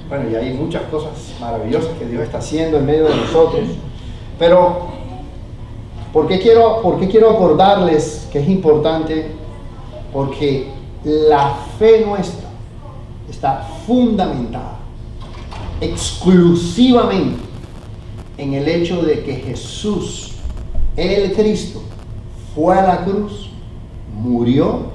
Bueno, y hay muchas cosas maravillosas que Dios está haciendo en medio de nosotros. Pero, ¿por qué quiero acordarles que es importante? Porque la fe nuestra está fundamentada exclusivamente en el hecho de que Jesús, el Cristo, fue a la cruz, murió,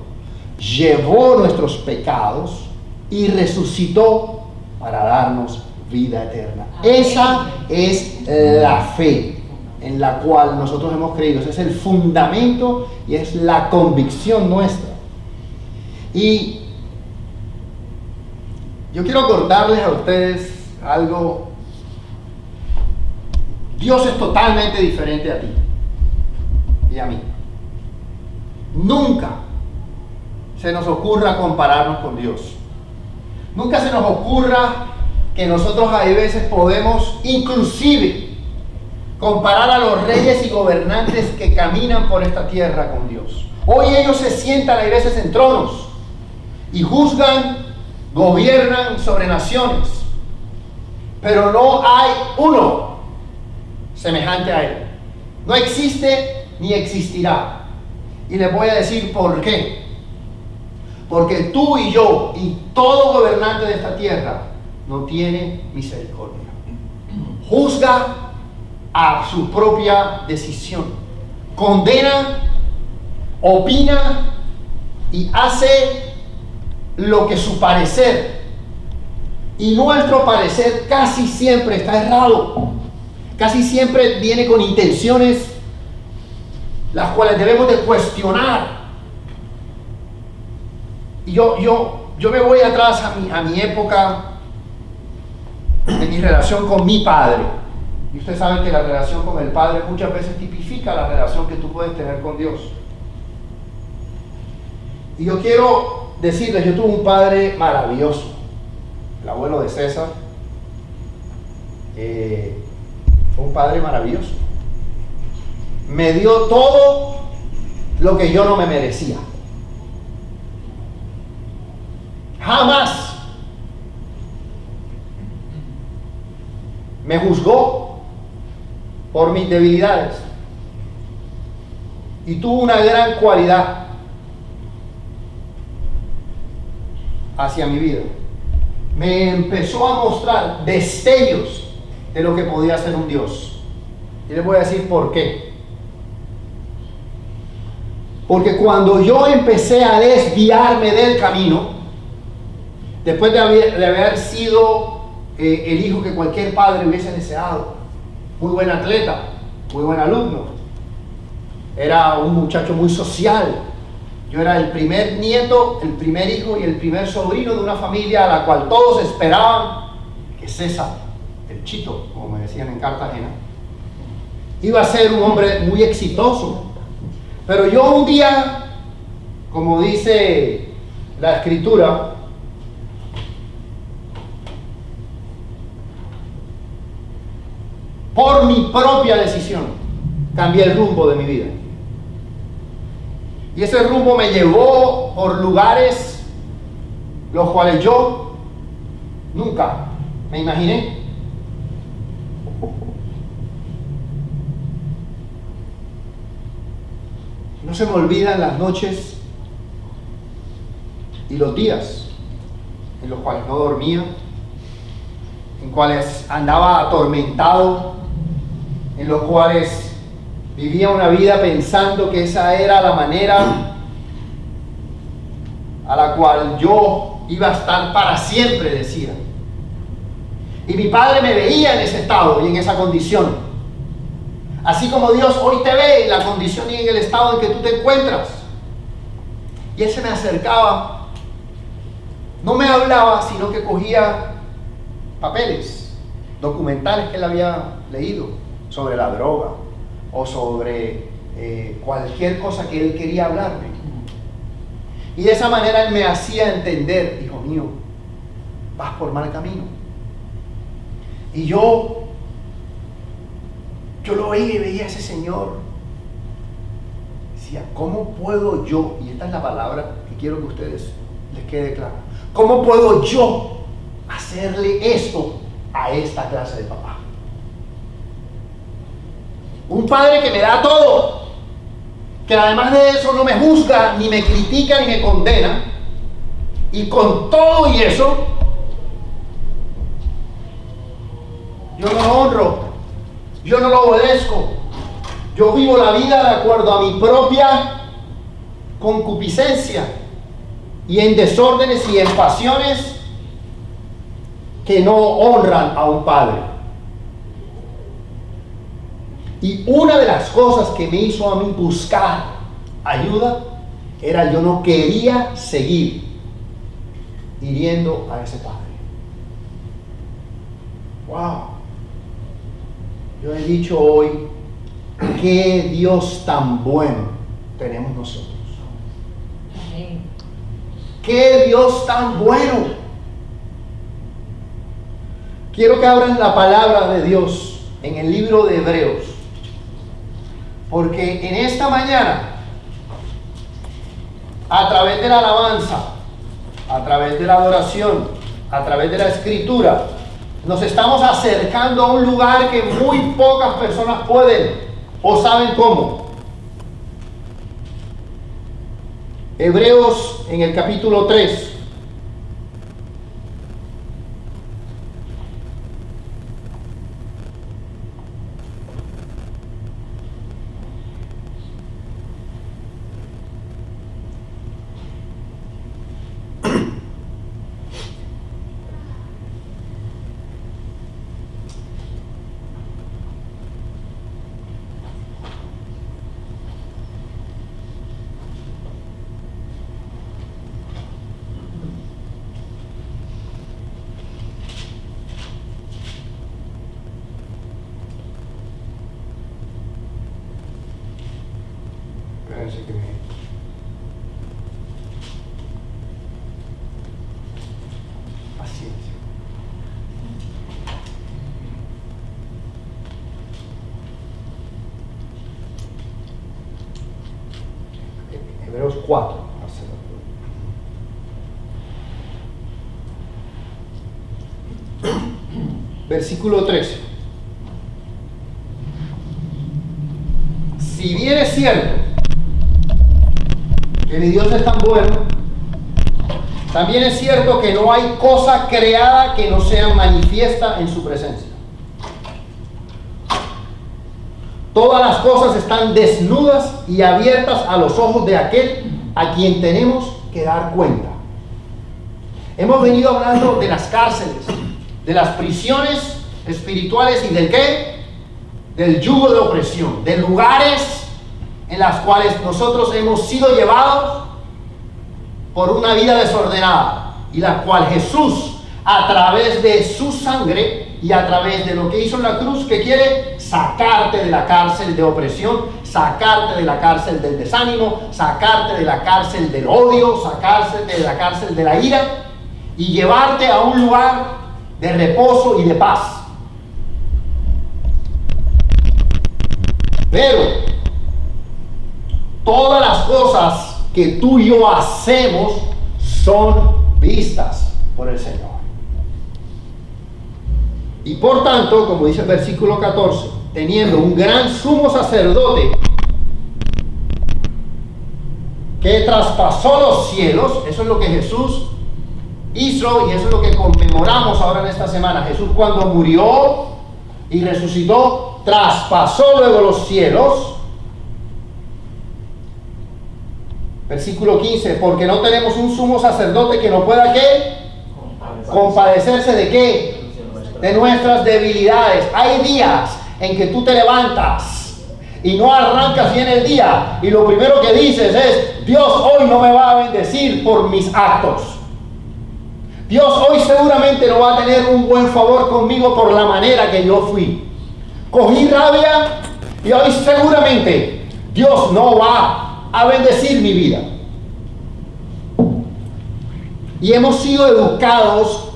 llevó nuestros pecados y resucitó para darnos vida eterna. Esa es la fe en la cual nosotros hemos creído. Ese es el fundamento y es la convicción nuestra. Y yo quiero acordarles a ustedes algo. Dios es totalmente diferente a ti y a mí. Nunca se nos ocurra compararnos con Dios. Nunca se nos ocurra que nosotros hay veces podemos inclusive comparar a los reyes y gobernantes que caminan por esta tierra con Dios. Hoy ellos se sientan hay veces en tronos y juzgan, gobiernan sobre naciones, pero no hay uno semejante a Él. No existe ni existirá. Y les voy a decir por qué. Porque tú y yo y todo gobernante de esta tierra no tiene misericordia. Juzga a su propia decisión. Condena, opina y hace lo que su parecer. Y nuestro parecer casi siempre está errado. Casi siempre viene con intenciones las cuales debemos de cuestionar. Y yo me voy atrás a mi época de mi relación con mi padre. Y ustedes saben que la relación con el padre muchas veces tipifica la relación que tú puedes tener con Dios. Y yo quiero decirles, yo tuve un padre maravilloso, el abuelo de César. Fue un padre maravilloso. Me dio todo lo que yo no me merecía. Jamás me juzgó por mis debilidades. Y tuvo una gran cualidad hacia mi vida. Me empezó a mostrar destellos de lo que podía ser un Dios. Y les voy a decir por qué. Porque cuando yo empecé a desviarme del camino, después de haber sido el hijo que cualquier padre hubiese deseado, muy buen atleta, muy buen alumno, era un muchacho muy social, yo era el primer nieto, el primer hijo y el primer sobrino de una familia a la cual todos esperaban que César, el Chito, como me decían en Cartagena, iba a ser un hombre muy exitoso. Pero yo un día, como dice la Escritura, por mi propia decisión, cambié el rumbo de mi vida. Y ese rumbo me llevó por lugares los cuales yo nunca me imaginé. No se me olvidan las noches y los días en los cuales no dormía, en cuales andaba atormentado, en los cuales vivía una vida pensando que esa era la manera a la cual yo iba a estar para siempre, decía. Y mi padre me veía en ese estado y en esa condición. Así como Dios hoy te ve en la condición y en el estado en que tú te encuentras. Y Él se me acercaba. No me hablaba, sino que cogía papeles, documentales que Él había leído sobre la droga o sobre cualquier cosa que Él quería hablarme. Y de esa manera Él me hacía entender, hijo mío, vas por mal camino. Y yo lo veía y veía a ese señor. Decía, ¿cómo puedo yo? Y esta es la palabra que quiero que a ustedes les quede clara. ¿Cómo puedo yo hacerle esto a esta clase de papá? Un padre que me da todo, que además de eso no me juzga, ni me critica, ni me condena, y con todo y eso, yo no lo honro, yo no lo obedezco, yo vivo la vida de acuerdo a mi propia concupiscencia y en desórdenes y en pasiones que no honran a un padre. Y una de las cosas que me hizo a mí buscar ayuda era yo no quería seguir hiriendo a ese padre. Wow. Yo he dicho hoy, qué Dios tan bueno tenemos nosotros. Amén. Qué Dios tan bueno. Quiero que abran la palabra de Dios en el libro de Hebreos, porque en esta mañana, a través de la alabanza, a través de la adoración, a través de la escritura, nos estamos acercando a un lugar que muy pocas personas pueden o saben cómo. Hebreos en el capítulo 3. Espérense que me... Paciencia. Hebreos 4. Versículo 13. Si bien es cierto que mi Dios es tan bueno, también es cierto que no hay cosa creada que no sea manifiesta en su presencia. Todas las cosas están desnudas y abiertas a los ojos de aquel a quien tenemos que dar cuenta. Hemos venido hablando de las cárceles, de las prisiones espirituales y del ¿qué? Del yugo de opresión, de lugares en las cuales nosotros hemos sido llevados por una vida desordenada y la cual Jesús, a través de su sangre y a través de lo que hizo en la cruz, que quiere sacarte de la cárcel de opresión, sacarte de la cárcel del desánimo, sacarte de la cárcel del odio, sacarte de la cárcel de la ira y llevarte a un lugar de reposo y de paz. Pero todas las cosas que tú y yo hacemos son vistas por el Señor. Y por tanto, como dice el versículo 14, teniendo un gran sumo sacerdote que traspasó los cielos, eso es lo que Jesús hizo y eso es lo que conmemoramos ahora en esta semana. Jesús, cuando murió y resucitó, traspasó luego los cielos. Versículo 15, porque no tenemos un sumo sacerdote que no pueda ¿qué? Compadecerse de ¿qué? De nuestras debilidades. Hay días en que tú te levantas y no arrancas bien el día y lo primero que dices es: Dios hoy no me va a bendecir por mis actos. Dios hoy seguramente no va a tener un buen favor conmigo por la manera que yo fui. Cogí rabia y hoy seguramente Dios no va a bendecir mi vida. Y hemos sido educados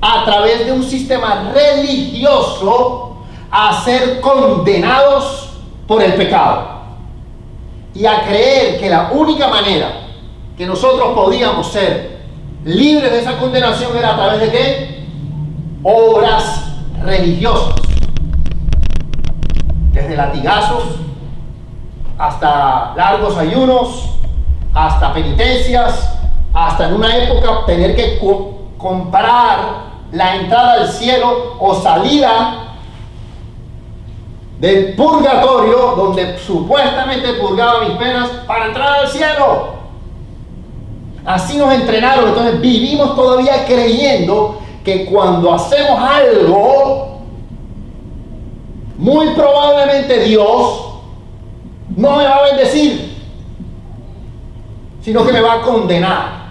a través de un sistema religioso a ser condenados por el pecado y a creer que la única manera que nosotros podíamos ser libres de esa condenación era a través de ¿qué? obras religiosas, desde latigazos hasta largos ayunos, hasta penitencias, hasta en una época tener que comprar la entrada al cielo o salida del purgatorio, donde supuestamente purgaba mis penas para entrar al cielo. Así nos entrenaron. Entonces vivimos todavía creyendo que cuando hacemos algo, muy probablemente Dios no me va a bendecir, sino que me va a condenar.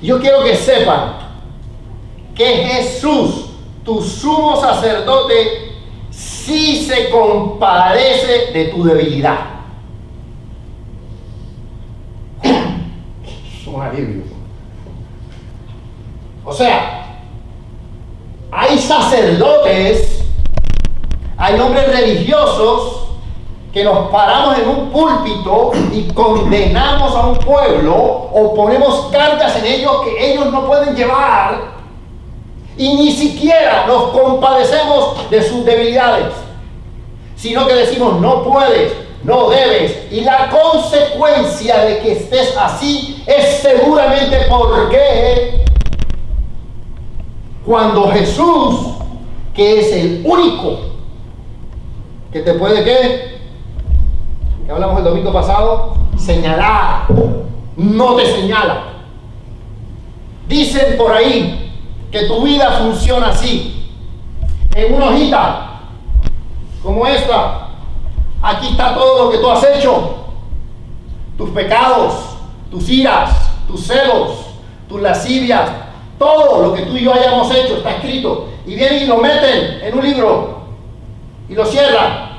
Yo quiero que sepan que Jesús, tu sumo sacerdote, sí se compadece de tu debilidad. Es un alivio. O sea, hay sacerdotes, hay hombres religiosos que nos paramos en un púlpito y condenamos a un pueblo o ponemos cargas en ellos que ellos no pueden llevar y ni siquiera nos compadecemos de sus debilidades, sino que decimos no puedes, no debes, y la consecuencia de que estés así es seguramente porque cuando Jesús, que es el único que te puede, ¿qué? Que hablamos el domingo pasado, señalar, no te señala. Dicen por ahí que tu vida funciona así, en una hojita como esta. Aquí está todo lo que tú has hecho, tus pecados, tus iras, tus celos, tus lascivias, todo lo que tú y yo hayamos hecho está escrito, y vienen y lo meten en un libro y lo cierran.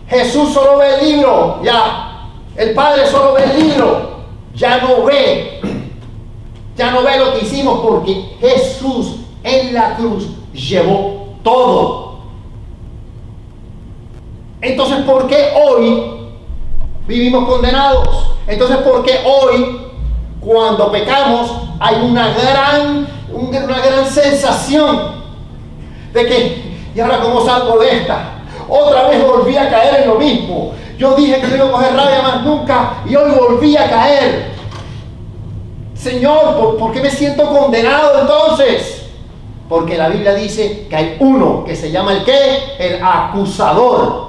Jesús solo ve el libro, ya. El Padre solo ve el libro, ya no ve lo que hicimos, porque Jesús en la cruz llevó todo. Entonces, ¿por qué hoy vivimos condenados? Entonces, ¿por qué hoy, cuando pecamos, hay una gran sensación de que, ¿y ahora cómo salgo de esta? Otra vez volví a caer en lo mismo. Yo dije que no iba a coger rabia más nunca y hoy volví a caer. Señor, ¿por qué me siento condenado entonces? Porque la Biblia dice que hay uno que se llama el ¿qué? El acusador,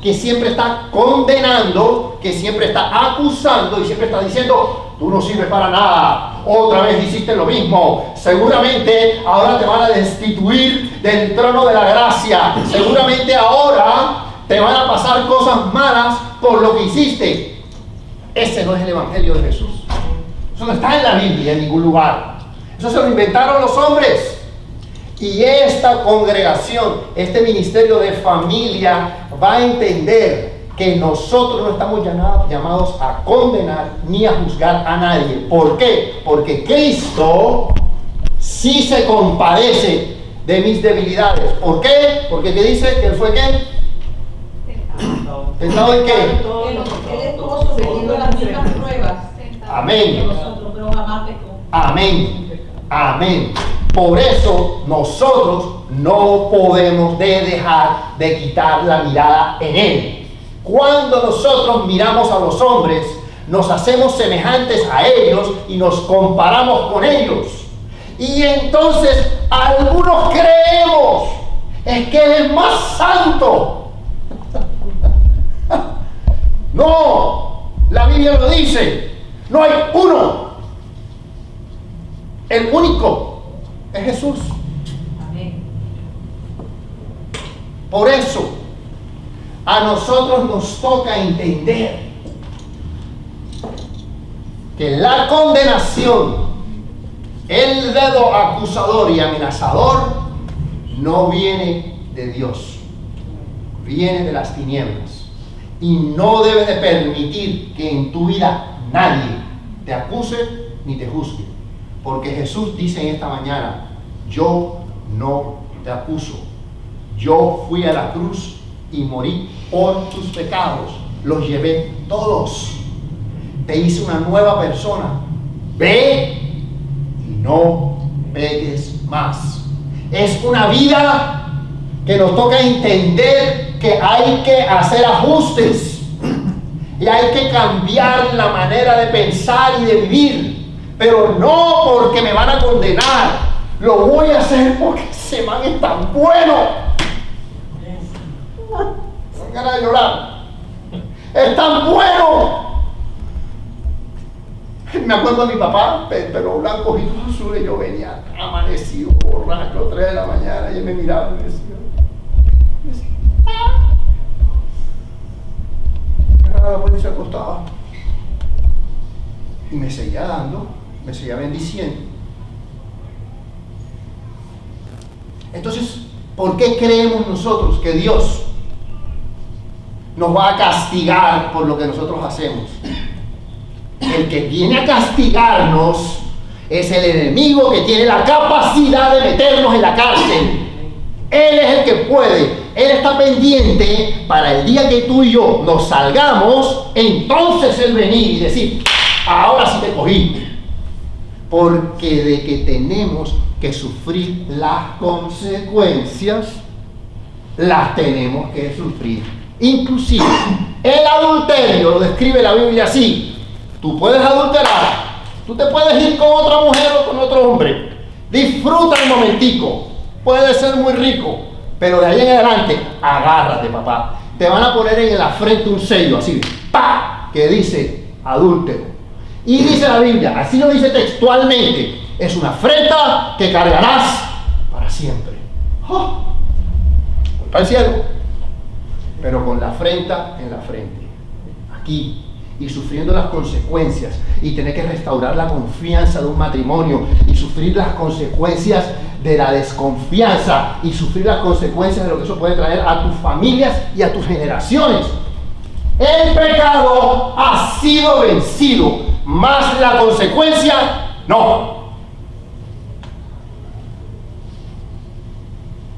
que siempre está condenando, que siempre está acusando y siempre está diciendo: tú no sirves para nada, otra vez hiciste lo mismo, seguramente ahora te van a destituir del trono de la gracia, seguramente ahora te van a pasar cosas malas por lo que hiciste. Ese no es el Evangelio de Jesús. Eso no está en la Biblia en ningún lugar. Eso se lo inventaron los hombres. Y esta congregación, este ministerio de familia, va a entender que nosotros no estamos llamados a condenar ni a juzgar a nadie. ¿Por qué? Porque Cristo sí se compadece de mis debilidades. ¿Por qué? Porque ¿qué dice? ¿Que él fue qué? ¿Tentado en qué? Él estuvo sometido a las mismas pruebas. Amén. Pero jamás pecó. Amén. Amén. Por eso nosotros no podemos dejar de quitar la mirada en Él. Cuando nosotros miramos a los hombres, nos hacemos semejantes a ellos y nos comparamos con ellos. Y entonces algunos creemos es que Él es más santo. No, la Biblia lo dice. No hay uno. El único es Jesús. Amén. Por eso, a nosotros nos toca entender que la condenación, el dedo acusador y amenazador, no viene de Dios, viene de las tinieblas. Y no debes de permitir que en tu vida nadie te acuse ni te juzgue. Porque Jesús dice en esta mañana: yo no te acuso. Yo fui a la cruz y morí por tus pecados. Los llevé todos. Te hice una nueva persona. Ve y no Es una vida que nos toca entender que hay que hacer ajustes y hay que cambiar la manera de pensar y de vivir, pero no porque me van a condenar, lo voy a hacer porque ese man es tan bueno. No ganas de llorar, es tan bueno. Me acuerdo de mi papá, pelo blanco, ojitos azules, yo venía amanecido, borracho, 3 de la mañana, y él me miraba y me decía, pues se acostaba y me seguía dando, me seguía bendiciendo. Entonces, ¿por qué creemos nosotros que Dios nos va a castigar por lo que nosotros hacemos? El que viene a castigarnos es el enemigo que tiene la capacidad de meternos en la cárcel. Él es el que puede. Él está pendiente para el día que tú y yo nos salgamos, entonces Él venir y decir, ahora sí te cogí. Porque de que tenemos que sufrir las consecuencias, las tenemos que sufrir. Inclusive, el adulterio lo describe la Biblia así. Tú puedes adulterar, tú te puedes ir con otra mujer o con otro hombre. Disfruta el momentico, puede ser muy rico, pero de ahí en adelante, agárrate, papá. Te van a poner en la frente un sello así, ¡pa!, que dice adúltero. Y dice la Biblia, así lo dice textualmente, es una afrenta que cargarás para siempre. ¡Oh! Voy para el cielo, pero con la afrenta en la frente, aquí, y sufriendo las consecuencias, y tener que restaurar la confianza de un matrimonio, y sufrir las consecuencias de la desconfianza, y sufrir las consecuencias de lo que eso puede traer a tus familias y a tus generaciones. El pecado ha sido vencido, más la consecuencia no.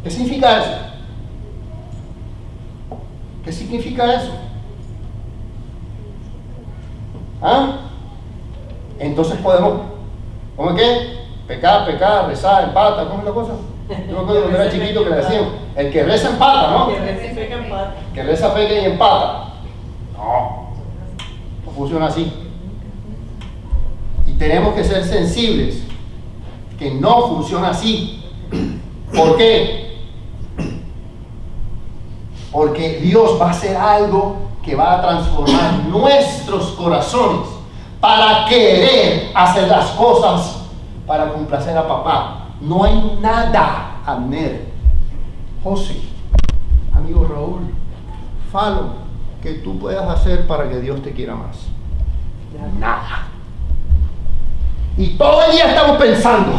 ¿Qué significa eso? ¿Qué significa eso? ¿Ah? Entonces podemos, ¿cómo es que? Pecar, rezar, empata, ¿cómo es la cosa? Yo me acuerdo cuando era chiquito que le decían, el que reza empata, ¿no? Que reza, peca, empata. Que reza, peca y empata. No funciona así. Y tenemos que ser sensibles, que no funciona así. ¿Por qué? Porque Dios va a hacer algo que va a transformar nuestros corazones para querer hacer las cosas para complacer a papá. No hay nada, Abner, José, amigo Raúl, Falo, que tú puedas hacer para que Dios te quiera más. Nada. Y todo el día estamos pensando,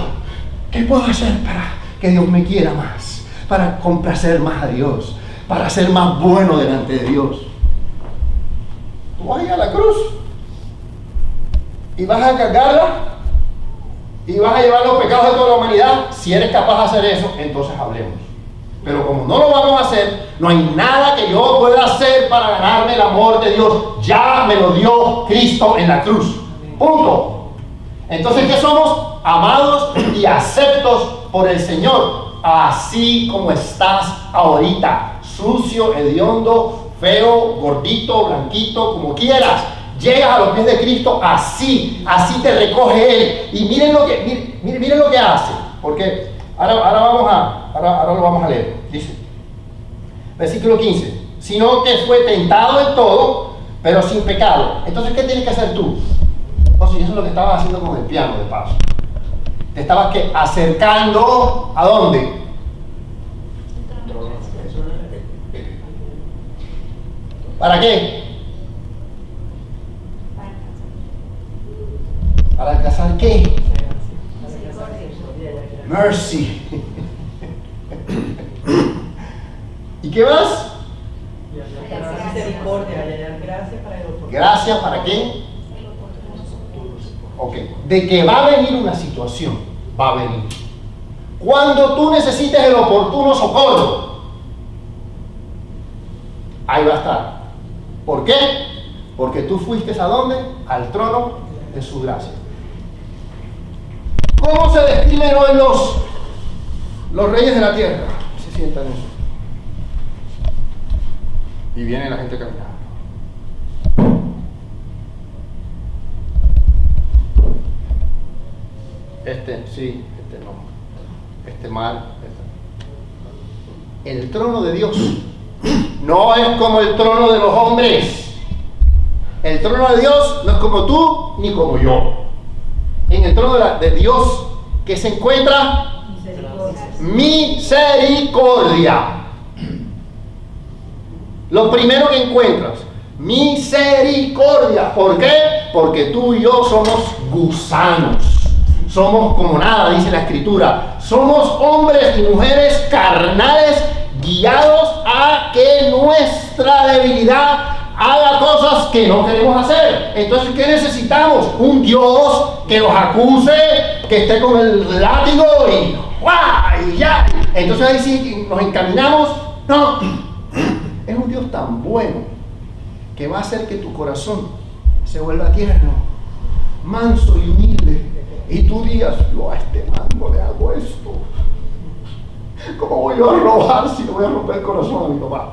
¿qué puedo hacer para que Dios me quiera más? Para complacer más a Dios, para ser más bueno delante de Dios. Tú vas a ir a la cruz y vas a cargarla y vas a llevar los pecados de toda la humanidad. Si eres capaz de hacer eso, entonces hablemos. Pero como no lo vamos a hacer, no hay nada que yo pueda hacer para ganarme el amor de Dios. Ya me lo dio Cristo en la cruz. Punto. Entonces, ¿qué somos? Amados y aceptos por el Señor, así como estás ahorita, sucio, hediondo, feo, gordito, blanquito, como quieras. Llegas a los pies de Cristo así te recoge Él. Y miren lo que hace, porque ahora lo vamos a leer. Dice, versículo 15, sino que fue tentado en todo, pero sin pecado. Entonces, ¿qué tienes que hacer tú? O sea, eso es lo que estabas haciendo con el piano, de paso. Te estabas acercando ¿a dónde? ¿Para qué? ¿Para alcanzar qué? Mercy. ¿Y qué más? Gracia, ¿para qué? Ok, de que va a venir una situación, va a venir. Cuando tú necesites el oportuno socorro, ahí va a estar. ¿Por qué? Porque tú fuiste ¿a dónde? Al trono de su gracia. ¿Cómo se describen hoy Los reyes de la tierra se sientan en eso. Y viene la gente caminando. Sí, no. Mal. El trono de Dios no es como el trono de los hombres. El trono de Dios no es como tú ni como yo. En el trono de Dios, ¿qué se encuentra? Misericordia. Lo primero que encuentras, misericordia. ¿Por qué? Porque tú y yo somos gusanos. Somos como nada, dice la Escritura. Somos hombres y mujeres carnales, guiados a que nuestra debilidad haga cosas que no queremos hacer. Entonces, ¿qué necesitamos? Un Dios que nos acuse, que esté con el látigo y ¡guau! Y ya. Entonces ahí sí nos encaminamos. No, es un Dios tan bueno que va a hacer que tu corazón se vuelva tierno, manso y humilde. Y tú digas, yo a este mando le hago esto. ¿Cómo voy yo a robar si le voy a romper el corazón a mi papá?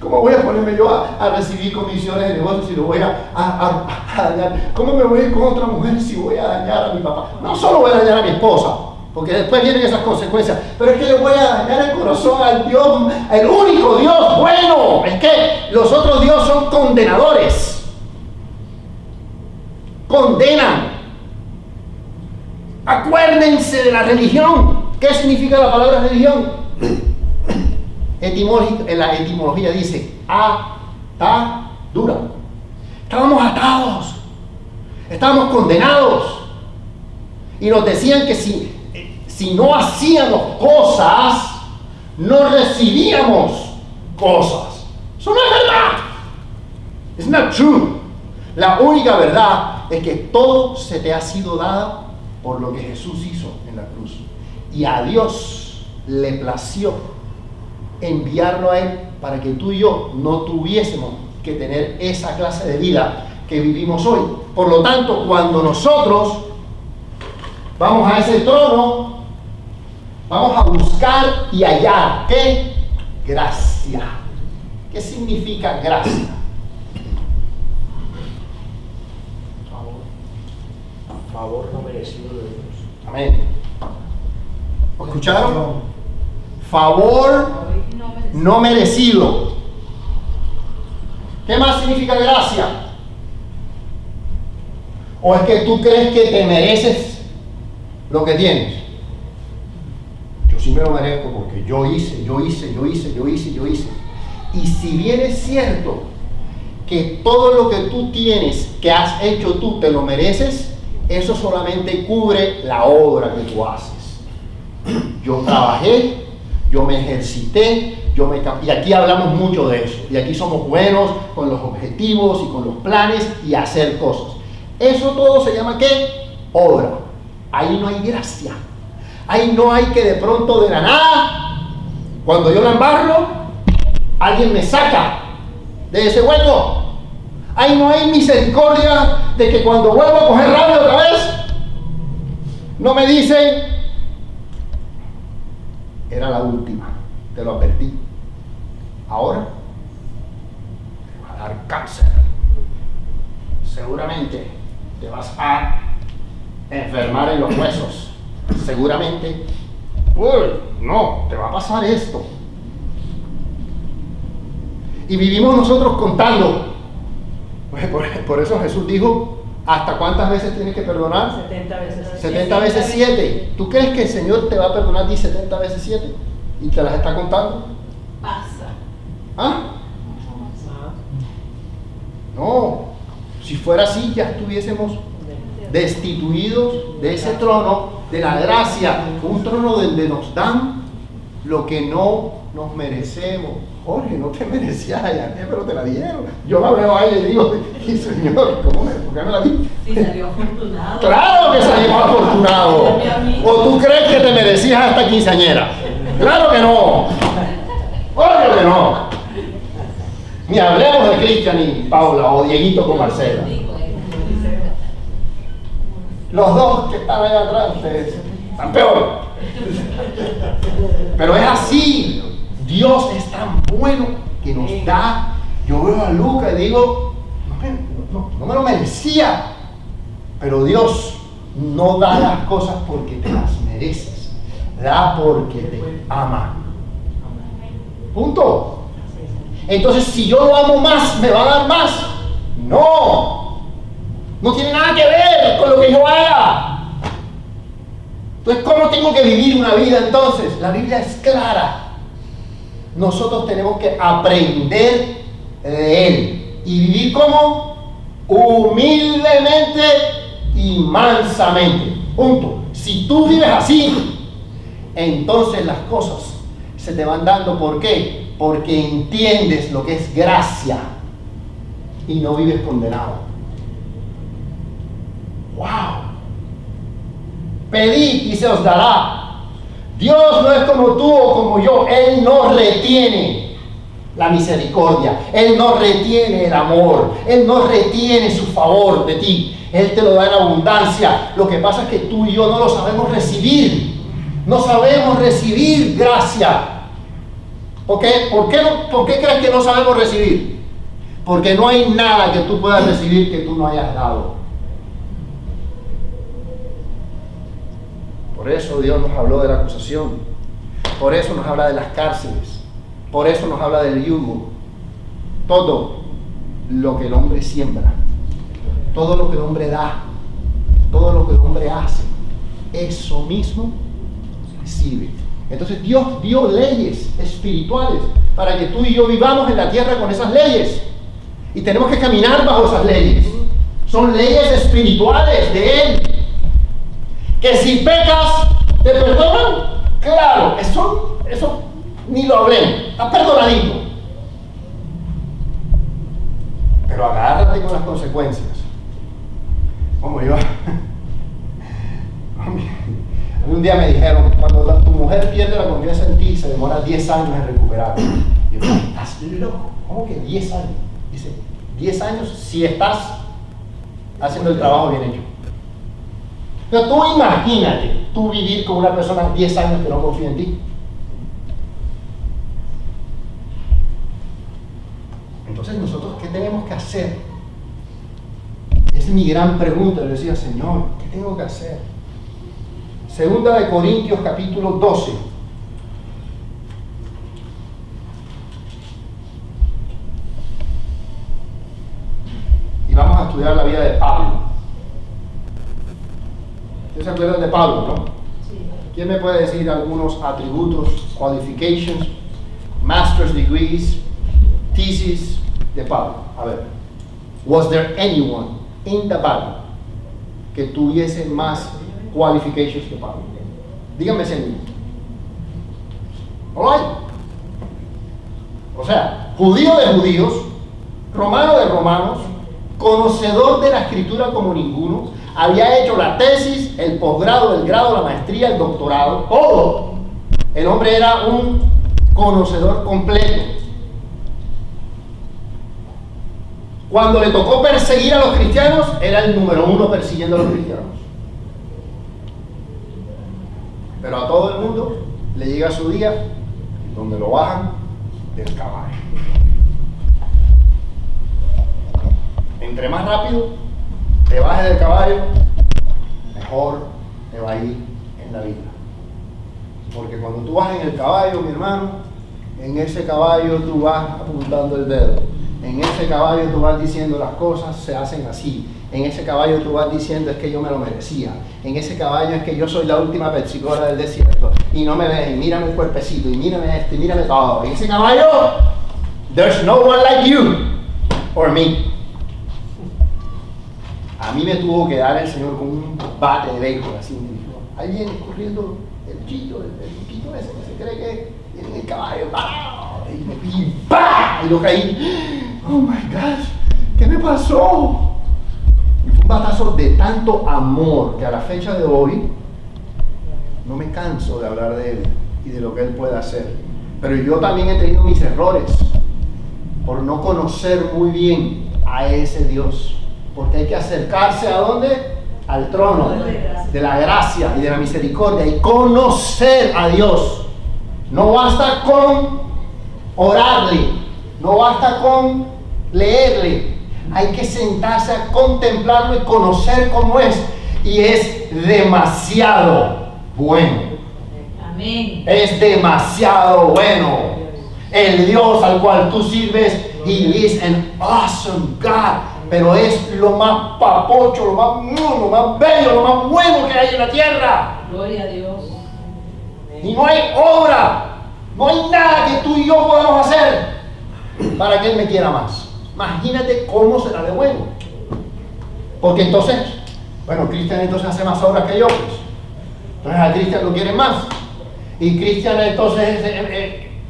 ¿Cómo voy a ponerme yo a recibir comisiones de negocios si lo voy a dañar? ¿Cómo me voy a ir con otra mujer si voy a dañar a mi papá? No solo voy a dañar a mi esposa, porque después vienen esas consecuencias, pero es que le voy a dañar el corazón al Dios, el único Dios bueno. Es que los otros dioses son condenadores. Condenan. Acuérdense de la religión. ¿Qué significa la palabra religión? En la etimología dice atadura. Estábamos atados, estábamos condenados, y nos decían que si no hacíamos cosas, no recibíamos cosas. Eso no es verdad. It's not true. La única verdad es que todo se te ha sido dado por lo que Jesús hizo en la cruz. Y a Dios le plació enviarlo a Él para que tú y yo no tuviésemos que tener esa clase de vida que vivimos hoy. Por lo tanto, cuando nosotros vamos a ese trono, vamos a buscar y hallar, ¿qué? Gracia. ¿Qué significa gracia? Favor no merecido de Dios. Amén. ¿Escucharon? Favor no merecido. ¿Qué más significa gracia? ¿O es que tú crees que te mereces lo que tienes? Yo sí me lo merezco porque yo hice. Y si bien es cierto que todo lo que tú tienes, que has hecho tú, te lo mereces, eso solamente cubre la obra que tú haces. Yo trabajé, yo me ejercité, y aquí hablamos mucho de eso, y aquí somos buenos con los objetivos y con los planes y hacer cosas. Eso todo se llama ¿qué? Obra. Ahí no hay gracia. Ahí no hay que de pronto de la nada, cuando yo la embarro, alguien me saca de ese hueco. Ahí no hay misericordia de que cuando vuelvo a coger rabia otra vez, no me dicen, era la última, te lo advertí. Ahora te va a dar cáncer. Seguramente te vas a enfermar en los huesos. Seguramente, no, te va a pasar esto. Y vivimos nosotros contando. Por eso Jesús dijo, ¿hasta cuántas veces tienes que perdonar? 70 veces 70 veces 7. ¿Tú crees que el Señor te va a perdonar a ti 70 veces 7? ¿Y te las está contando? Pasa. ¿Ah? No. Si fuera así, ya estuviésemos destituidos de ese trono, de la gracia, un trono donde nos dan lo que no nos merecemos. Jorge, no te merecías allá, pero te la dieron. Yo la veo a ella y digo, y Señor, ¿por qué me la di? Sí, salió afortunado. Claro que salimos afortunados. ¿O tú crees que te merecías a esta quinceañera? Claro que no. Obvio que no. Ni hablemos de Cristian y Paula o Dieguito con Marcela. Los dos que están allá atrás, ustedes están peor. Pero es así. Dios es tan bueno que nos da. Yo veo a Lucas y digo, no me lo merecía. Pero Dios no da las cosas porque te las mereces. Da porque te ama. Punto. Entonces, si yo lo amo más, ¿me va a dar más? No. No tiene nada que ver con lo que yo haga. Entonces, ¿cómo tengo que vivir una vida entonces? La Biblia es clara. Nosotros tenemos que aprender de Él. Y vivir como humildemente y mansamente. Punto. Si tú vives así, entonces las cosas se te van dando. ¿Por qué? Porque entiendes lo que es gracia y no vives condenado. ¡Wow! Pedid y se os dará. Dios no es como tú o como yo. Él no retiene la misericordia. Él no retiene el amor. Él no retiene su favor de ti. Él te lo da en abundancia. Lo que pasa es que tú y yo no lo sabemos recibir. No sabemos recibir gracia. ¿Por qué crees que no sabemos recibir? Porque no hay nada que tú puedas recibir que tú no hayas dado. Por eso Dios nos habló de la acusación. Por eso nos habla de las cárceles. Por eso nos habla del yugo. Todo lo que el hombre siembra, todo lo que el hombre da, todo lo que el hombre hace, eso mismo recibe. Entonces Dios dio leyes espirituales para que tú y yo vivamos en la tierra con esas leyes. Y tenemos que caminar bajo esas leyes. Son leyes espirituales de Él. Que si pecas, ¿te perdonan? Claro, eso ni lo hablé. Estás perdonadito. Pero agárrate con las consecuencias. Como yo. Un día me dijeron, cuando tu mujer pierde la confianza en ti, se demora 10 años en recuperar. Y yo, ¿estás loco? ¿Cómo que 10 años? Dice, 10 años si estás haciendo el trabajo bien hecho. Pero tú imagínate, tú vivir con una persona 10 años que no confía en ti. Entonces nosotros, ¿qué tenemos que hacer? Esa es mi gran pregunta. Le decía, Señor, ¿qué tengo que hacer? Segunda de Corintios capítulo 12. Y vamos a estudiar la vida de Pablo. ¿Ustedes se acuerdan de Pablo, no? Sí. ¿Quién me puede decir algunos atributos, qualifications, master's degrees, thesis de Pablo? A ver. Was there anyone in the Bible que tuviese más qualifications que Pablo? Díganme si hay. No lo hay. O sea, judío de judíos, romano de romanos, conocedor de la escritura como ninguno, había hecho la tesis, el posgrado, el grado, la maestría, el doctorado, todo. El hombre era un conocedor completo. Cuando le tocó perseguir a los cristianos, era el número 1 persiguiendo a los cristianos. Pero a todo el mundo le llega su día donde lo bajan del caballo. Entre más rápido te bajes del caballo, mejor te va a ir en la vida. Porque cuando tú vas en el caballo, mi hermano, en ese caballo tú vas apuntando el dedo. En ese caballo tú vas diciendo las cosas se hacen así. En ese caballo tú vas diciendo es que yo me lo merecía. En ese caballo es que yo soy la última pepsicora del desierto. Y no me ven, y mírame el cuerpecito, y mírame esto, y mírame todo. En ese caballo, there's no one like you or me. A mí me tuvo que dar el Señor con un bate de béisbol, así me dijo. Ahí viene corriendo el chito, el chiquito ese que se cree que viene el caballo. ¡Bah! Y me pillé, ¡bah! Y lo caí. Oh my gosh, ¿qué me pasó? Y fue un batazo de tanto amor que a la fecha de hoy no me canso de hablar de Él y de lo que Él puede hacer. Pero yo también he tenido mis errores por no conocer muy bien a ese Dios. Porque hay que acercarse ¿a dónde? Al trono de la gracia y de la misericordia y conocer a Dios. No basta con orarle, no basta con leerle, hay que sentarse a contemplarlo y conocer cómo es, y es demasiado bueno. Amén. Es demasiado bueno. El Dios al cual tú sirves, He is an awesome God, pero es lo más papocho, lo más bello, lo más bueno que hay en la tierra. Gloria a Dios. Y no hay obra, no hay nada que tú y yo podamos hacer para que Él me quiera más. Imagínate cómo será de bueno. Porque entonces, bueno, Cristian entonces hace más obras que yo, pues. Entonces a Cristian lo quieren más. Y Cristian entonces,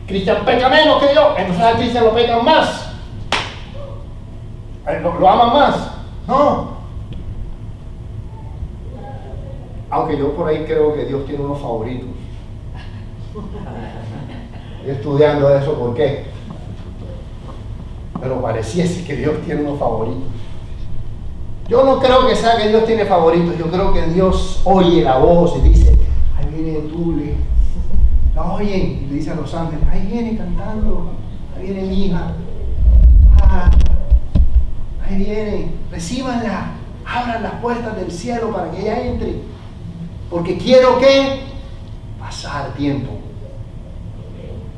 Cristian peca menos que yo, entonces a Cristian lo pecan más. Lo aman más. No. Aunque yo por ahí creo que Dios tiene unos favoritos. Estoy estudiando eso, ¿por qué? Pero pareciese que Dios tiene unos favoritos. Yo no creo que sea que Dios tiene favoritos. Yo creo que Dios oye la voz y dice, ahí viene Tule. La oyen y le dice a los ángeles, ahí viene cantando, ahí viene mi hija. Ahí viene, recíbanla, abran las puertas del cielo para que ella entre. Porque quiero que pasar tiempo.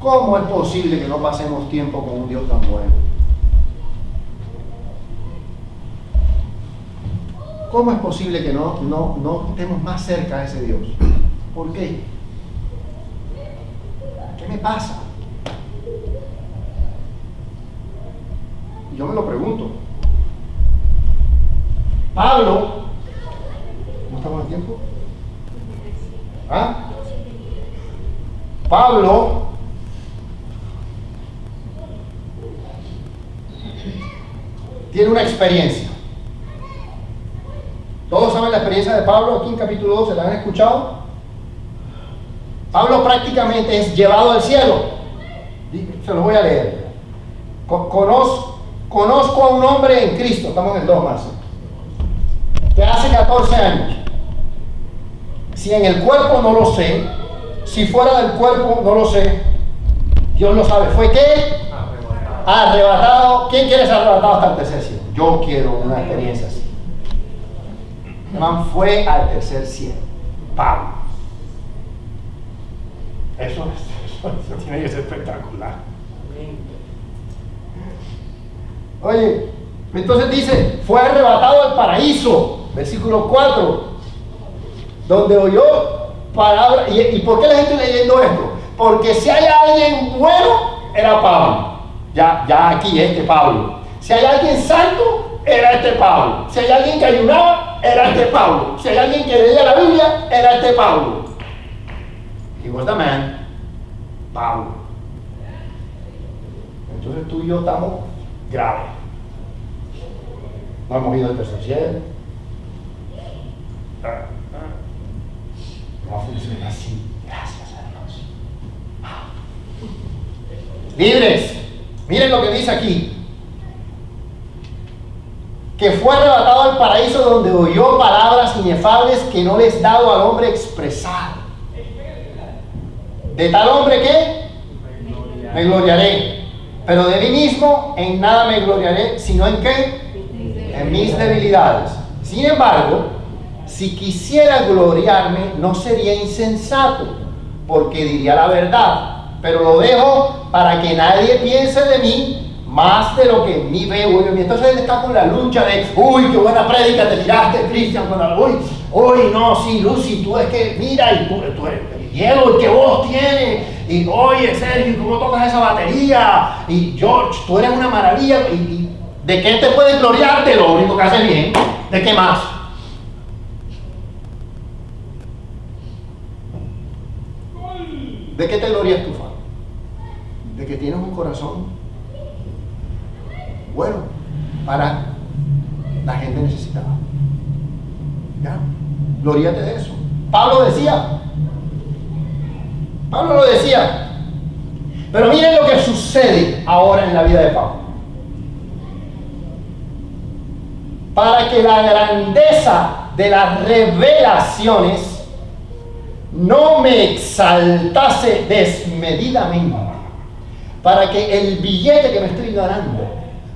¿Cómo es posible que no pasemos tiempo con un Dios tan bueno? ¿Cómo es posible que no estemos más cerca de ese Dios? ¿Por qué? ¿Qué me pasa? Yo me lo pregunto. Pablo, ¿no estamos en tiempo? ¿Ah? Pablo tiene una experiencia. ¿Todos saben la experiencia de Pablo aquí en capítulo 2? ¿Se la han escuchado? Pablo prácticamente es llevado al cielo. Se los voy a leer. Conozco a un hombre en Cristo, estamos en el 2 más, que hace 14 años. Si en el cuerpo no lo sé, si fuera del cuerpo no lo sé, Dios lo sabe. ¿Fue qué? Arrebatado. ¿Quién quiere ser arrebatado hasta el tercer cielo? Yo quiero una experiencia así. El man fue al tercer cielo. Pablo. Eso tiene que ser espectacular. Oye, entonces dice, fue arrebatado al paraíso, versículo 4, donde oyó palabras. ¿Y por qué la gente leyendo esto? Porque si hay alguien bueno, era Pablo. Ya aquí Pablo. Si hay alguien santo, era este Pablo. Si hay alguien que ayunaba, era este Pablo. Si hay alguien que leía la Biblia, era este Pablo. He was the man, Pablo. Entonces tú y yo estamos graves. No hemos ido al tercer cielo. No funciona así. Gracias a Dios. Libres. Miren lo que dice aquí. Que fue arrebatado al paraíso donde oyó palabras inefables que no les dado al hombre expresar. De tal hombre que me gloriaré, pero de mí mismo en nada me gloriaré, sino en qué? En mis debilidades. Sin embargo, si quisiera gloriarme, no sería insensato, porque diría la verdad, pero lo dejo para que nadie piense de mí más de lo que en mí veo. Entonces él está con la lucha de, uy, qué buena prédica te tiraste, Cristian, uy, no, sí, Lucy, tú es que, mira, y tú eres, Diego, qué voz tienes, y oye, Sergio, ¿cómo tocas esa batería? Y George, tú eres una maravilla, y ¿de qué te puedes gloriarte? Lo único que haces bien, ¿de qué más? ¿De qué te glorias tú, Fabio? De que tienes un corazón bueno para la gente necesitada. ¿Ya? Gloríate de eso. Pablo lo decía. Pero miren lo que sucede ahora en la vida de Pablo. Para que la grandeza de las revelaciones, no me exaltase desmedidamente, para que el billete que me estoy ganando,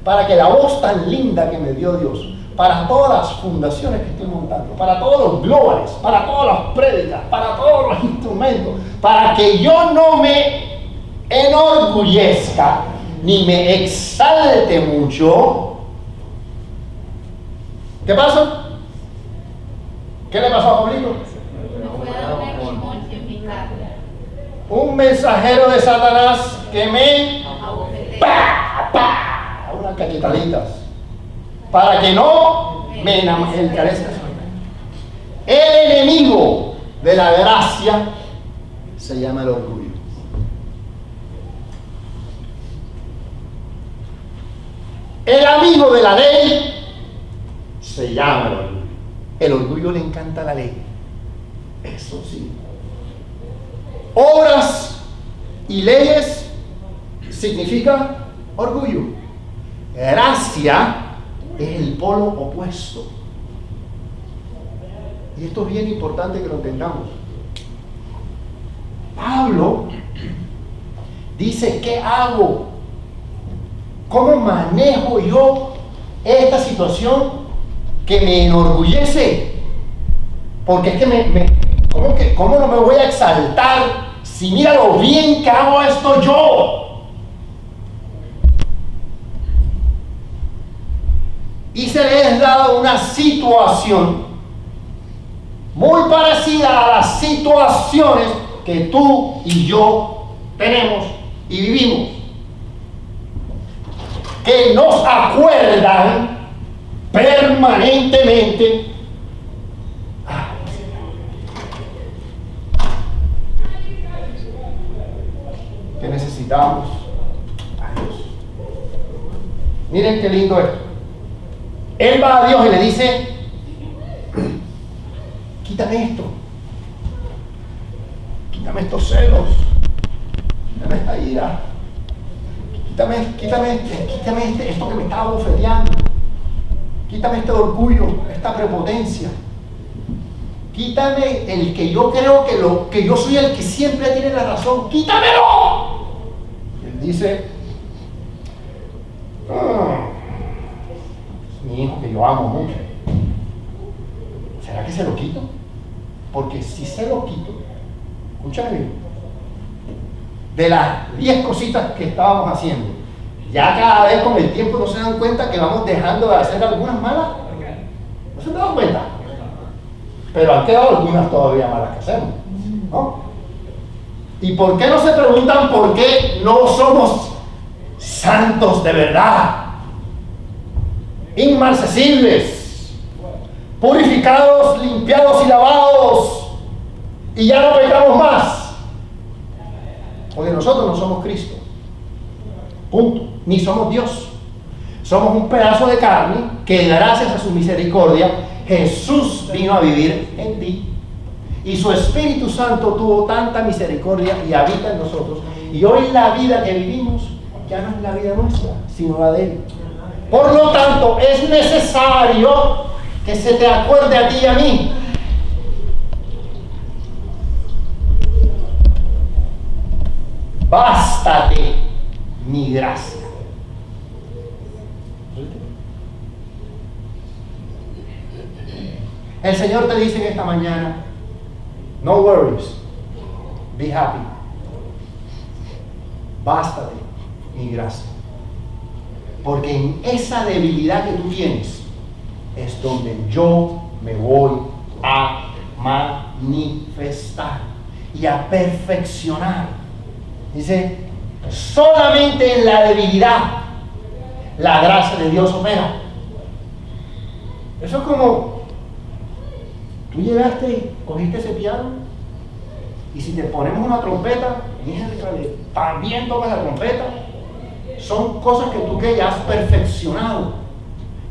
para que la voz tan linda que me dio Dios, para todas las fundaciones que estoy montando, para todos los globales, para todas las prédicas, para todos los instrumentos, para que yo no me enorgullezca ni me exalte mucho. ¿Qué pasó? ¿Qué le pasó a Pablito? Un mensajero de Satanás que me unas cachetaditas para que no me encarezca. El enemigo de la gracia se llama el orgullo. El amigo de la ley se llama el orgullo. El orgullo le encanta la ley. Eso sí. Obras y leyes significa orgullo. Gracia es el polo opuesto. Y esto es bien importante que lo entendamos. Pablo dice, ¿qué hago? ¿Cómo manejo yo esta situación que me enorgullece? Porque es que ¿cómo no me voy a exaltar si mira lo bien que hago esto yo? Y se les ha dado una situación muy parecida a las situaciones que tú y yo tenemos y vivimos, que nos acuerdan permanentemente que necesitamos a Dios. Miren qué lindo esto. Él va a Dios y le dice, quítame esto, quítame estos celos, quítame esta ira, quítame esto que me está bofeteando, quítame este orgullo, esta prepotencia, quítame el que yo creo que yo soy el que siempre tiene la razón, quítamelo. Y él dice, mi hijo que yo amo mucho, ¿será que se lo quito? Porque si se lo quito, escúchame bien, de las 10 cositas que estábamos haciendo, ya cada vez con el tiempo no se dan cuenta que vamos dejando de hacer algunas malas. ¿No se han dado cuenta? Pero han quedado algunas todavía malas que hacemos, ¿no? ¿Y por qué no se preguntan por qué no somos santos de verdad? Inmarcesibles, purificados, limpiados y lavados, y ya no pecamos más, porque nosotros no somos Cristo, punto, ni somos Dios. Somos un pedazo de carne que gracias a su misericordia Jesús vino a vivir en ti, y su Espíritu Santo tuvo tanta misericordia y habita en nosotros, y hoy la vida que vivimos ya no es la vida nuestra, sino la de Él. Por lo tanto, es necesario que se te acuerde a ti y a mí. Bástate mi gracia. El Señor te dice en esta mañana, no worries, be happy. Bástate mi gracia. Porque en esa debilidad que tú tienes es donde yo me voy a manifestar y a perfeccionar. Dice, solamente en la debilidad la gracia de Dios opera. Eso es como tú llegaste y cogiste ese piano, y si te ponemos una trompeta, también tocas la trompeta. Son cosas que tú ya has perfeccionado,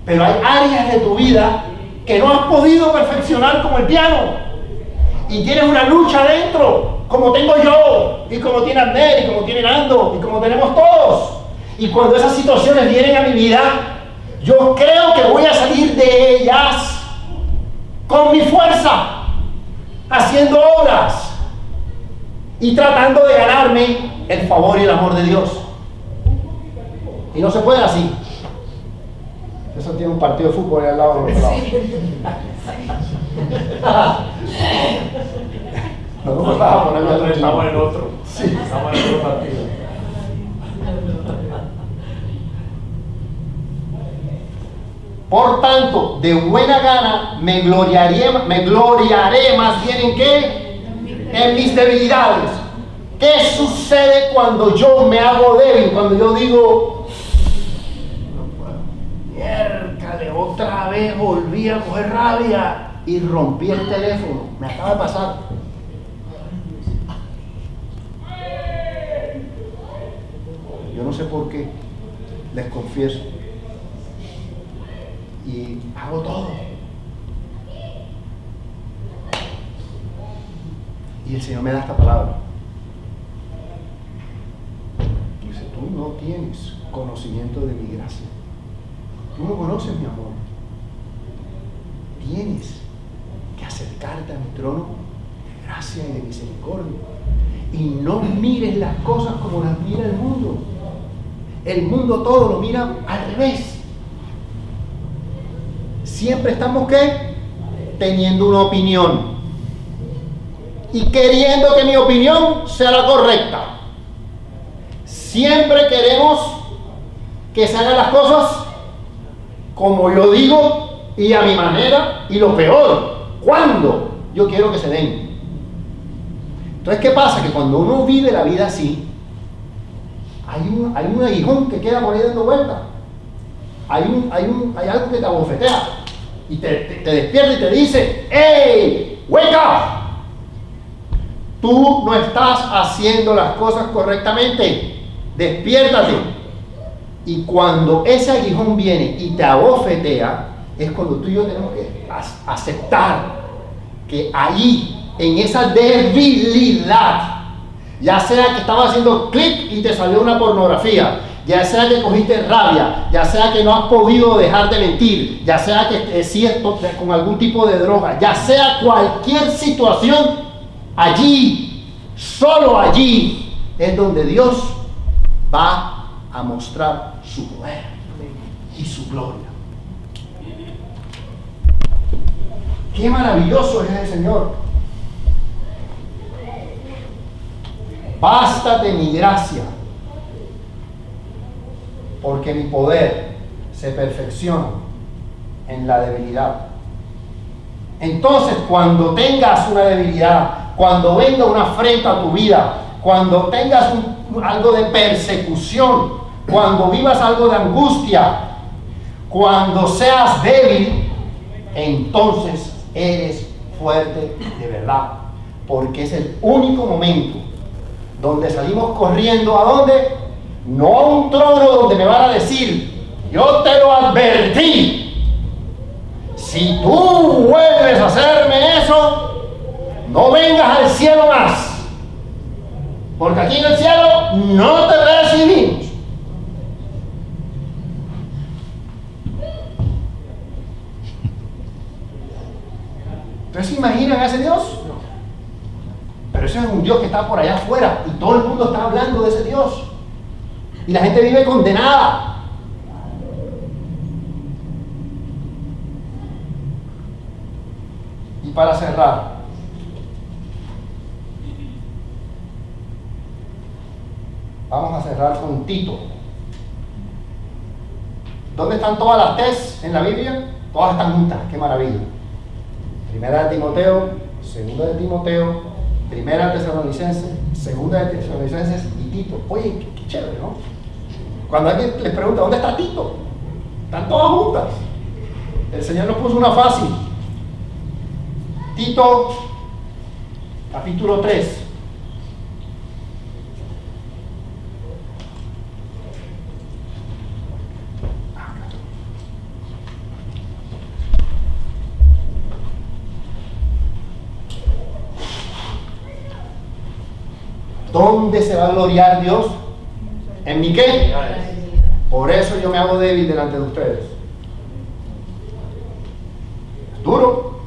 pero hay áreas de tu vida que no has podido perfeccionar como el piano, y tienes una lucha adentro, como tengo yo, y como tiene Abner, y como tiene Nando, y como tenemos todos. Y cuando esas situaciones vienen a mi vida, yo creo que voy a salir de ellas con mi fuerza, haciendo obras y tratando de ganarme el favor y el amor de Dios. Y no se puede así. Eso tiene un partido de fútbol ahí al lado del otro lado. No me vas a ponerme otro. Estamos en otro. Sí. Estamos en otro partido. Por tanto, de buena gana me gloriaré más bien en qué? En mis debilidades. ¿Qué sucede cuando yo me hago débil? Cuando yo digo, miércale, otra vez volví a coger rabia y rompí el teléfono. Me acaba de pasar. Yo no sé por qué, les confieso. Y hago todo. Y el Señor me da esta palabra. Dice, tú no tienes conocimiento de mi gracia. Tú no conoces mi amor. Tienes que acercarte a mi trono de gracia y de misericordia. Y no mires las cosas como las mira el mundo. El mundo todo lo mira al revés. Siempre estamos, ¿qué? Teniendo una opinión y queriendo que mi opinión sea la correcta. Siempre queremos que se hagan las cosas como yo digo y a mi manera, y lo peor, cuando yo quiero que se den. Entonces, ¿qué pasa? Que cuando uno vive la vida así, hay un aguijón que queda por ahí dando vuelta. Hay algo que te abofetea y te despierta y te dice, ¡hey! ¡Wake up! Tú no estás haciendo las cosas correctamente. Despiértate. Y cuando ese aguijón viene y te abofetea, es cuando tú y yo tenemos que aceptar que ahí, en esa debilidad, ya sea que estabas haciendo clic y te salió una pornografía, ya sea que cogiste rabia, ya sea que no has podido dejar de mentir, ya sea que sigues con algún tipo de droga, ya sea cualquier situación, allí, solo allí, es donde Dios va a mostrar su poder y su gloria. Qué maravilloso es el Señor. Bástate mi gracia, porque mi poder se perfecciona en la debilidad. Entonces, cuando tengas una debilidad, cuando venga una afrenta a tu vida, cuando tengas algo de persecución, cuando vivas algo de angustia, cuando seas débil, entonces eres fuerte de verdad, porque es el único momento donde salimos corriendo. ¿A dónde? No a un trono donde me van a decir, yo te lo advertí, si tú vuelves a hacerme eso, no vengas al cielo más, porque aquí en el cielo no te recibimos. ¿Ustedes se imaginan a ese Dios? Pero ese es un Dios que está por allá afuera y todo el mundo está hablando de ese Dios. Y la gente vive condenada. Y para cerrar, vamos a cerrar con Tito. ¿Dónde están todas las T's en la Biblia? Todas están juntas, qué maravilla. Primera de Timoteo, segunda de Timoteo, primera de Tesalonicenses, segunda de Tesalonicenses y Tito. Oye, qué chévere, ¿no? Cuando alguien les pregunta, ¿dónde está Tito? Están todas juntas. El Señor nos puso una fácil. Tito, capítulo 3. ¿Dónde se va a gloriar Dios? ¿En mi qué? Por eso yo me hago débil delante de ustedes. Es duro,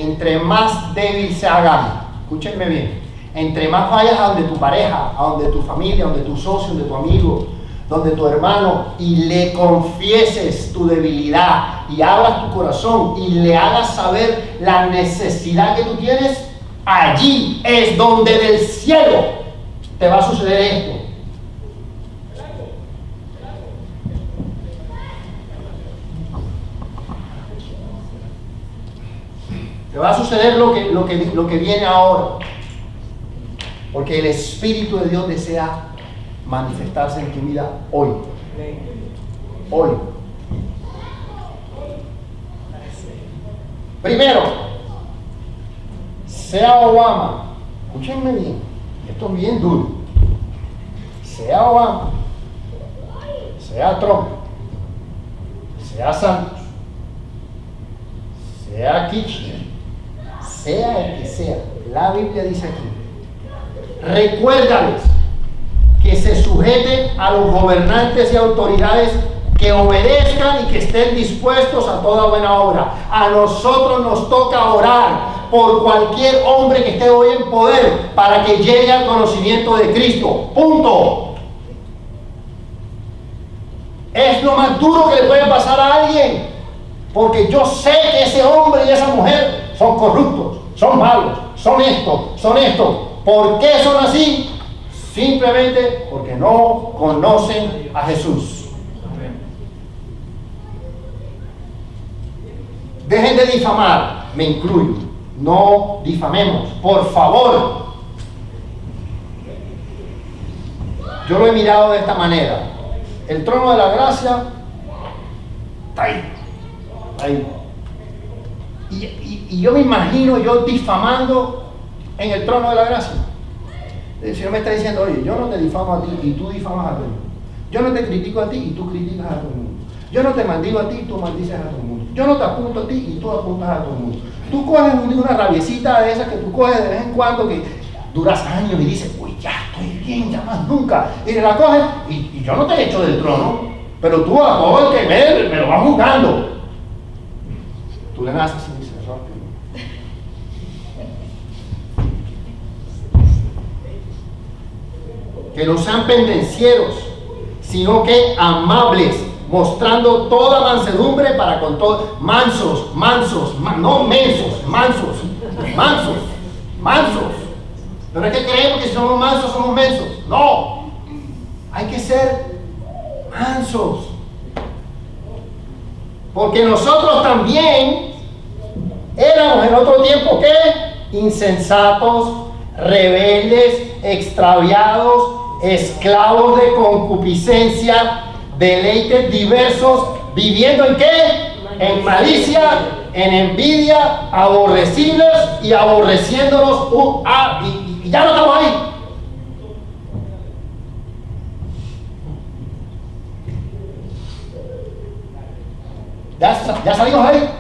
entre más débil se haga, escúchenme bien, entre más vayas a donde tu pareja, a donde tu familia, a donde tu socio, a donde tu amigo, donde tu hermano, y le confieses tu debilidad y abras tu corazón y le hagas saber la necesidad que tú tienes, allí es donde del cielo te va a suceder esto. Te va a suceder lo que viene ahora. Porque el Espíritu de Dios desea manifestarse en tu vida hoy. Hoy. Primero, sea Obama, escúchenme bien, esto es bien duro. Sea Obama, sea Trump, sea Santos, sea Kirchner, sea el que sea, la Biblia dice aquí, recuérdales que se sujeten a los gobernantes y autoridades, que obedezcan y que estén dispuestos a toda buena obra. A nosotros nos toca orar por cualquier hombre que esté hoy en poder para que llegue al conocimiento de Cristo. Punto. Es lo más duro que le puede pasar a alguien, porque yo sé que ese hombre y esa mujer son corruptos, son malos, son esto. ¿Por qué son así? Simplemente porque no conocen a Jesús. Dejen de difamar, me incluyo. No difamemos, por favor. Yo lo he mirado de esta manera. El trono de la gracia está ahí. Y yo me imagino yo difamando en el trono de la gracia. El Señor me está diciendo, oye, yo no te difamo a ti y tú difamas a todo el mundo. Yo no te critico a ti y tú criticas a todo el mundo. Yo no te maldigo a ti y tú maldices a todo el mundo. Yo no te apunto a ti y tú apuntas a todo el mundo. Tú coges una rabiecita de esas que tú coges de vez en cuando, que duras años y dices, uy, ya estoy bien, ya más nunca. Y te la coges y yo no te echo del trono, pero tú a todo el que me lo vas juzgando. Tú le naces y dices, que no sean pendencieros, sino que amables, mostrando toda mansedumbre para con todos, mansos, no mensos, mansos. Pero es que creemos que si somos mansos somos mensos. No, hay que ser mansos. Porque nosotros también éramos en otro tiempo, ¿qué? Insensatos, rebeldes, extraviados, esclavos de concupiscencia, deleites diversos, viviendo ¿en qué? En malicia, en envidia, aborrecibles y aborreciéndonos y ya no estamos ahí. Ya salimos ahí.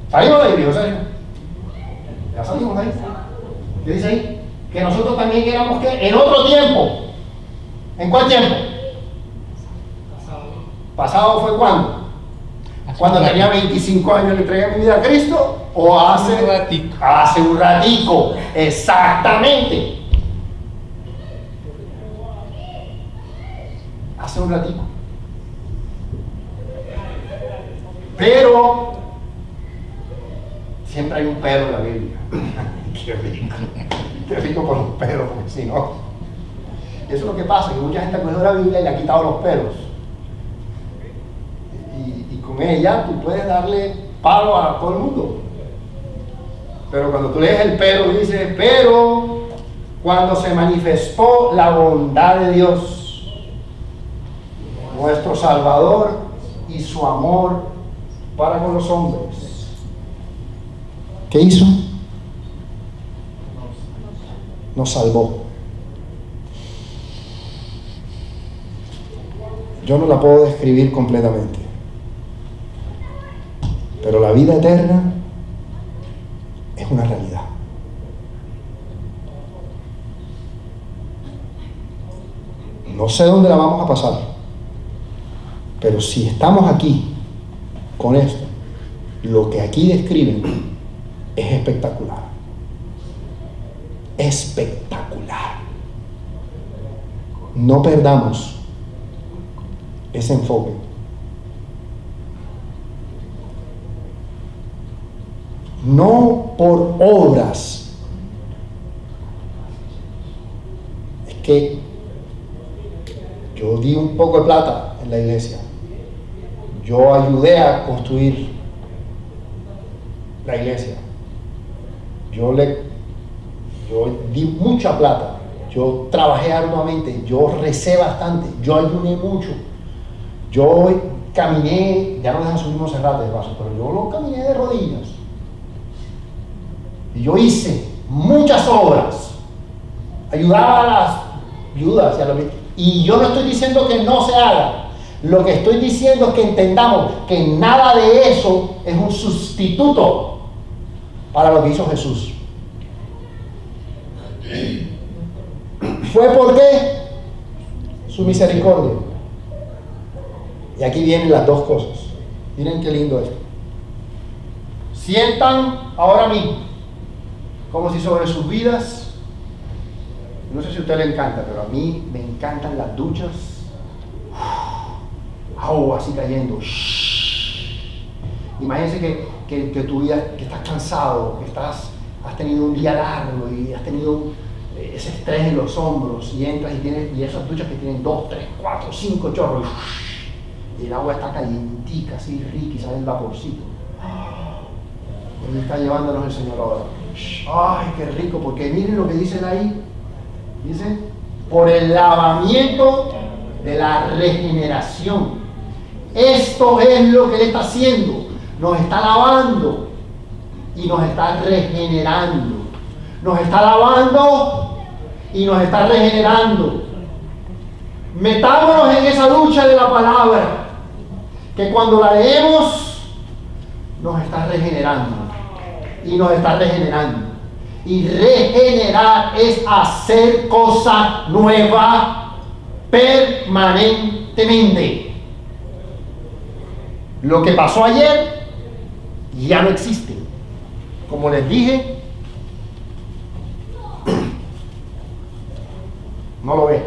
Salimos de ahí, viejo, ¿sabes? Ya salimos de ahí. ¿Qué dice ahí? Que nosotros también éramos que en otro tiempo. ¿En cuál tiempo? ¿Pasado fue cuándo? Cuando tenía 25 años le entregué mi vida a Cristo, o hace un ratico, exactamente. Hace un ratico. Pero siempre hay un pero en la Biblia. Qué rico por los peros, porque si no. Eso es lo que pasa, que mucha gente ha cogido la Biblia y le ha quitado los peros. Y con ella tú puedes darle palo a todo el mundo. Pero cuando tú lees el pero, dice, pero cuando se manifestó la bondad de Dios, nuestro Salvador, y su amor para con los hombres, ¿qué hizo? Nos salvó. Yo no la puedo describir completamente, pero la vida eterna es una realidad. No sé dónde la vamos a pasar, pero si estamos aquí con esto, Lo que aquí describen es espectacular. Espectacular. No perdamos ese enfoque. No por obras. Es que yo di un poco de plata en la iglesia. Yo ayudé a construir la iglesia. Yo di mucha plata. Yo trabajé arduamente. Yo recé bastante. Yo ayuné mucho. Yo caminé, ya no dejan subir Monserrate de paso, pero yo lo caminé de rodillas. Y yo hice muchas obras. Ayudaba a las viudas y yo no estoy diciendo que no se haga. Lo que estoy diciendo es que entendamos que nada de eso es un sustituto para lo que hizo Jesús. ¿Fue por qué? Su misericordia. Y aquí vienen las dos cosas. Miren qué lindo esto. Sientan ahora mismo como si sobre sus vidas, no sé si a usted le encanta, pero a mí me encantan las duchas, agua así cayendo. Imagínense que tu vida, que estás cansado, que has tenido un día largo y has tenido ese estrés en los hombros y entras y esas duchas que tienen 2, 3, 4, 5 chorros y el agua está calientica, así rica y sale el vaporcito. Y está llevándonos el Señor ahora. Ay, qué rico, porque miren lo que dicen ahí. Dice, por el lavamiento de la regeneración. Esto es lo que Él está haciendo. Nos está lavando y nos está regenerando. Nos está lavando y nos está regenerando. Metámonos en esa ducha de la palabra, que cuando la leemos nos está regenerando y nos está regenerando. Y regenerar es hacer cosa nueva permanentemente. Lo que pasó ayer ya no existe. Como les dije, no lo ve.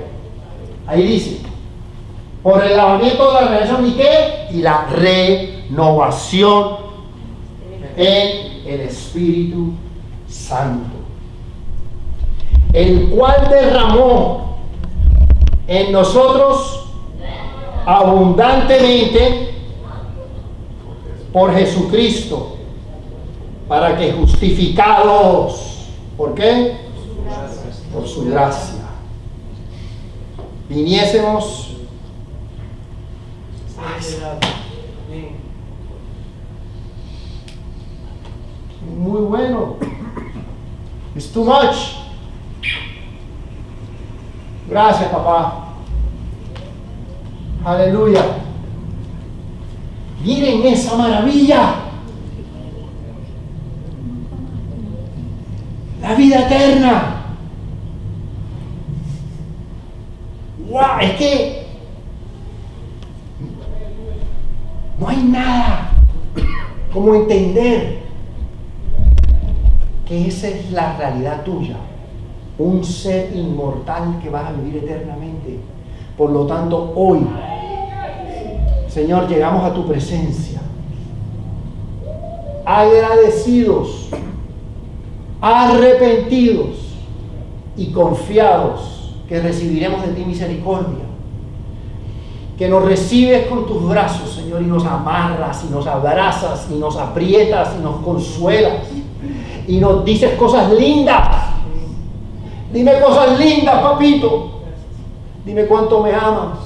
Ahí dice, por el lavamiento de la regeneración, ¿y qué? Y la renovación en el Espíritu Santo, el cual derramó en nosotros abundantemente por Jesucristo, para que justificados, ¿por qué? Por su gracia, viniésemos muy bueno. It's too much. Gracias, papá. Aleluya. Miren esa maravilla. La vida eterna. ¡Wow! Es que no hay nada como entender que esa es la realidad tuya, un ser inmortal que vas a vivir eternamente. Por lo tanto, hoy, Señor, llegamos a tu presencia agradecidos, arrepentidos y confiados que recibiremos de ti misericordia, que nos recibes con tus brazos, Señor, y nos amarras y nos abrazas y nos aprietas y nos consuelas y nos dices cosas lindas. Dime cosas lindas, papito. Dime cuánto me amas.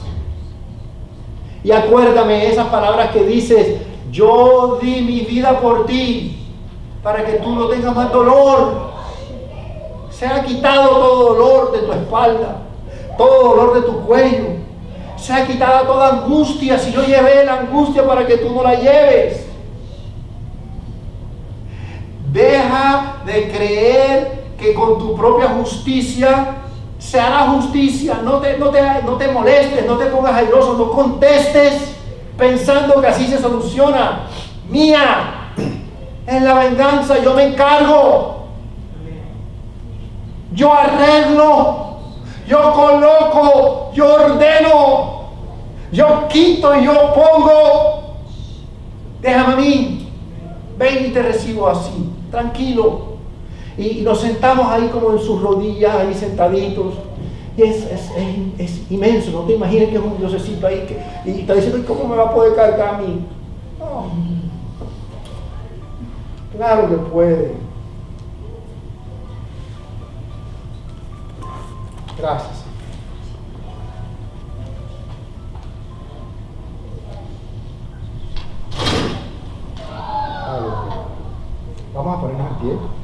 Y acuérdame esas palabras que dices: yo di mi vida por ti, para que tú no tengas más dolor. Se ha quitado todo dolor de tu espalda, todo dolor de tu cuello. Se ha quitado toda angustia. Si yo llevé la angustia para que tú no la lleves. Deja de creer que con tu propia justicia se hará justicia. No te molestes, no te pongas airoso, no contestes pensando que así se soluciona. Mía, En la venganza yo me encargo. Yo arreglo. Yo coloco. Yo ordeno. Yo quito y yo pongo. Déjame a mí. Ven y te recibo así. Tranquilo. Y nos sentamos ahí como en sus rodillas, ahí sentaditos. Y es inmenso. No te imagines que es un diosecito ahí y está diciendo, ¿cómo me va a poder cargar a mí? No. Claro que puede. Gracias. Aleluya. Vamos a ponernos en pie.